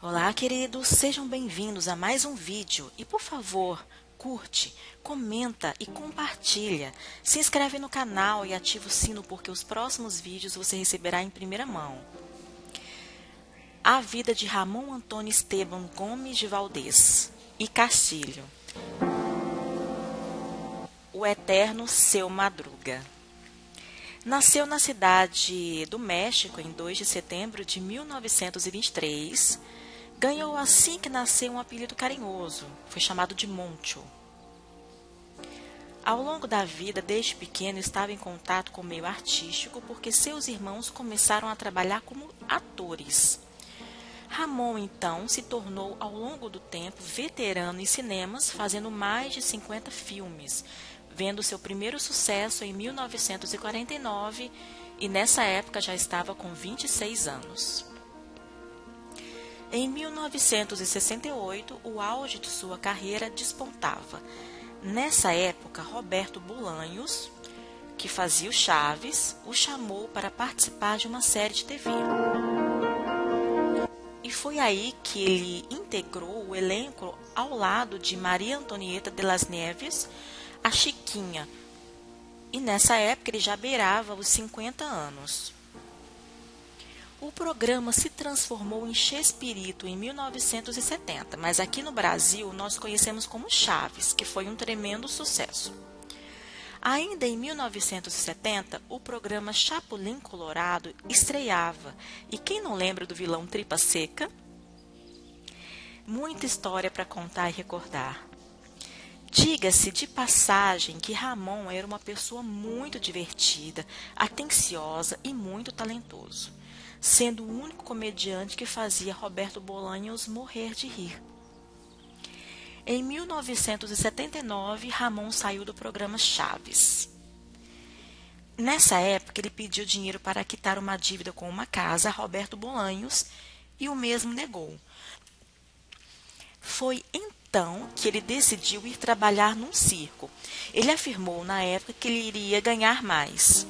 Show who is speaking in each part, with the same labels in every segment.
Speaker 1: Olá, queridos, sejam bem-vindos a mais um vídeo e, por favor, curte, comenta e compartilha. Se inscreve no canal e ativa o sino porque os próximos vídeos você receberá em primeira mão. A vida de Ramon Antônio Esteban Gomes de Valdez e Castilho. O eterno Seu Madruga. Nasceu na cidade do México em 2 de setembro de 1923. Ganhou assim que nasceu um apelido carinhoso, foi chamado de Moncho. Ao longo da vida, desde pequeno, estava em contato com o meio artístico porque seus irmãos começaram a trabalhar como atores. Ramon, então, se tornou ao longo do tempo veterano em cinemas, fazendo mais de 50 filmes, vendo seu primeiro sucesso em 1949 e nessa época já estava com 26 anos. Em 1968, o auge de sua carreira despontava. Nessa época, Roberto Bolanhos, que fazia o Chaves, o chamou para participar de uma série de TV. E foi aí que ele integrou o elenco ao lado de Maria Antonieta de las Neves, a Chiquinha. E nessa época ele já beirava os 50 anos. O programa se transformou em Chespirito em 1970, mas aqui no Brasil nós conhecemos como Chaves, que foi um tremendo sucesso. Ainda em 1970, o programa Chapulin Colorado estreava, e quem não lembra do vilão Tripa Seca? Muita história para contar e recordar. Diga-se de passagem que Ramon era uma pessoa muito divertida, atenciosa e muito talentoso, sendo o único comediante que fazia Roberto Bolanhos morrer de rir. Em 1979, Ramon saiu do programa Chaves. Nessa época, ele pediu dinheiro para quitar uma dívida com uma casa a Roberto Bolanhos e o mesmo negou. Foi então que ele decidiu ir trabalhar num circo. Ele afirmou na época que ele iria ganhar mais.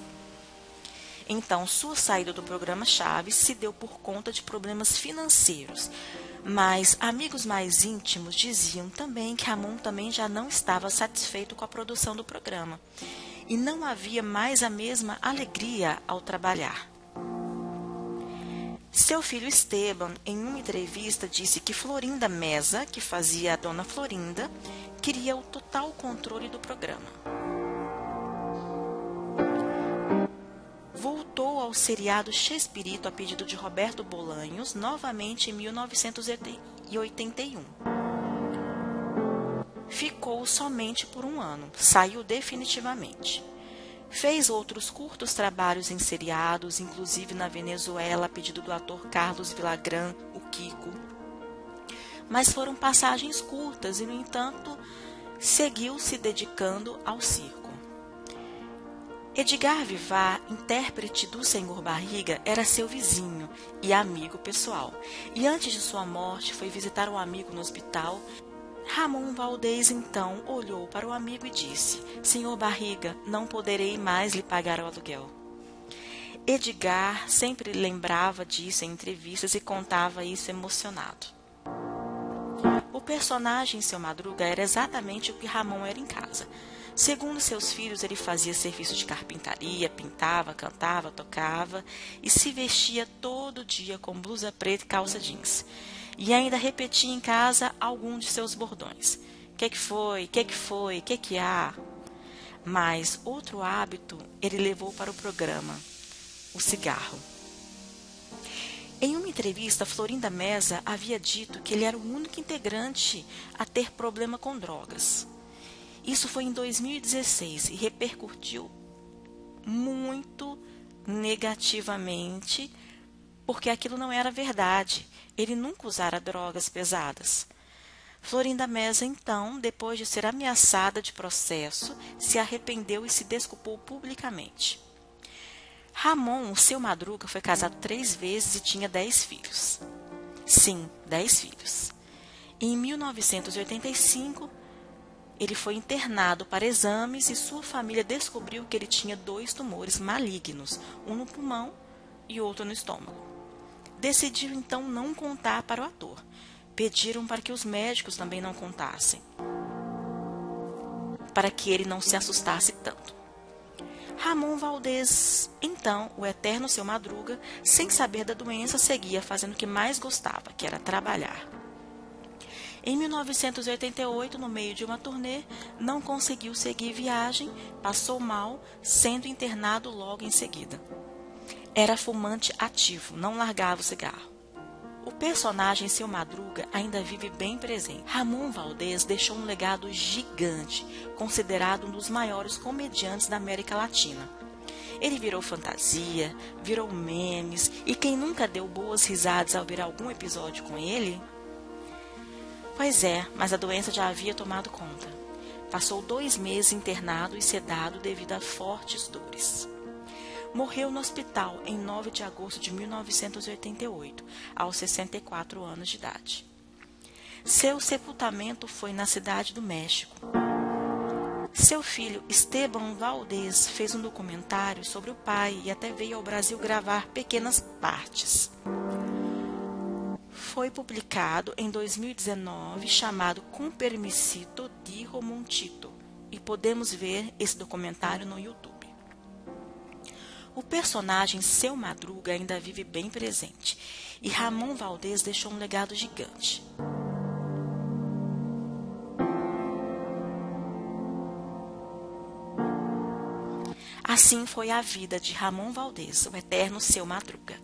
Speaker 1: Então, sua saída do programa Chaves se deu por conta de problemas financeiros, mas amigos mais íntimos diziam também que Ramon também já não estava satisfeito com a produção do programa e não havia mais a mesma alegria ao trabalhar. Seu filho Esteban, em uma entrevista, disse que Florinda Meza, que fazia a Dona Florinda, queria o total controle do programa. Voltou ao seriado Chespirito a pedido de Roberto Bolanhos, novamente em 1981. Ficou somente por um ano, saiu definitivamente. Fez outros curtos trabalhos em seriados, inclusive na Venezuela, a pedido do ator Carlos Villagrán, o Kiko. Mas foram passagens curtas e, no entanto, seguiu se dedicando ao circo. Edgar Vivar, intérprete do Senhor Barriga, era seu vizinho e amigo pessoal, e antes de sua morte foi visitar um amigo no hospital. Ramon Valdez então olhou para o amigo e disse: Senhor Barriga, não poderei mais lhe pagar o aluguel. Edgar sempre lembrava disso em entrevistas e contava isso emocionado. O personagem Seu Madruga era exatamente o que Ramon era em casa. Segundo seus filhos, ele fazia serviço de carpintaria, pintava, cantava, tocava e se vestia todo dia com blusa preta e calça jeans. E ainda repetia em casa algum de seus bordões. Que foi? Que foi? Que há? Mas outro hábito ele levou para o programa: o cigarro. Em uma entrevista, Florinda Meza havia dito que ele era o único integrante a ter problema com drogas. Isso foi em 2016 e repercutiu muito negativamente, porque aquilo não era verdade. Ele nunca usara drogas pesadas. Florinda Meza, então, depois de ser ameaçada de processo, se arrependeu e se desculpou publicamente. Ramon, o Seu Madruga, foi casado 3 vezes e tinha 10 filhos. Sim, 10 filhos. Em 1985, ele foi internado para exames e sua família descobriu que ele tinha 2 tumores malignos, um no pulmão e outro no estômago. decidiu então não contar para o ator. Pediram para que os médicos também não contassem, para que ele não se assustasse tanto. Ramon Valdez, então, o eterno Seu Madruga, sem saber da doença, seguia fazendo o que mais gostava, que era trabalhar. Em 1988, no meio de uma turnê, não conseguiu seguir viagem, passou mal, sendo internado logo em seguida. Era fumante ativo, não largava o cigarro. O personagem Seu Madruga ainda vive bem presente. Ramon Valdez deixou um legado gigante, considerado um dos maiores comediantes da América Latina. Ele virou fantasia, virou memes, e quem nunca deu boas risadas ao ver algum episódio com ele? Pois é, mas a doença já havia tomado conta. Passou 2 meses internado e sedado devido a fortes dores. Morreu no hospital em 9 de agosto de 1988, aos 64 anos de idade. Seu sepultamento foi na cidade do México. Seu filho Esteban Valdez fez um documentário sobre o pai e até veio ao Brasil gravar pequenas partes. Foi publicado em 2019, chamado Com Permisito di Romontito, e podemos ver esse documentário no YouTube. O personagem Seu Madruga ainda vive bem presente, e Ramon Valdez deixou um legado gigante. Assim foi a vida de Ramon Valdez, o eterno Seu Madruga.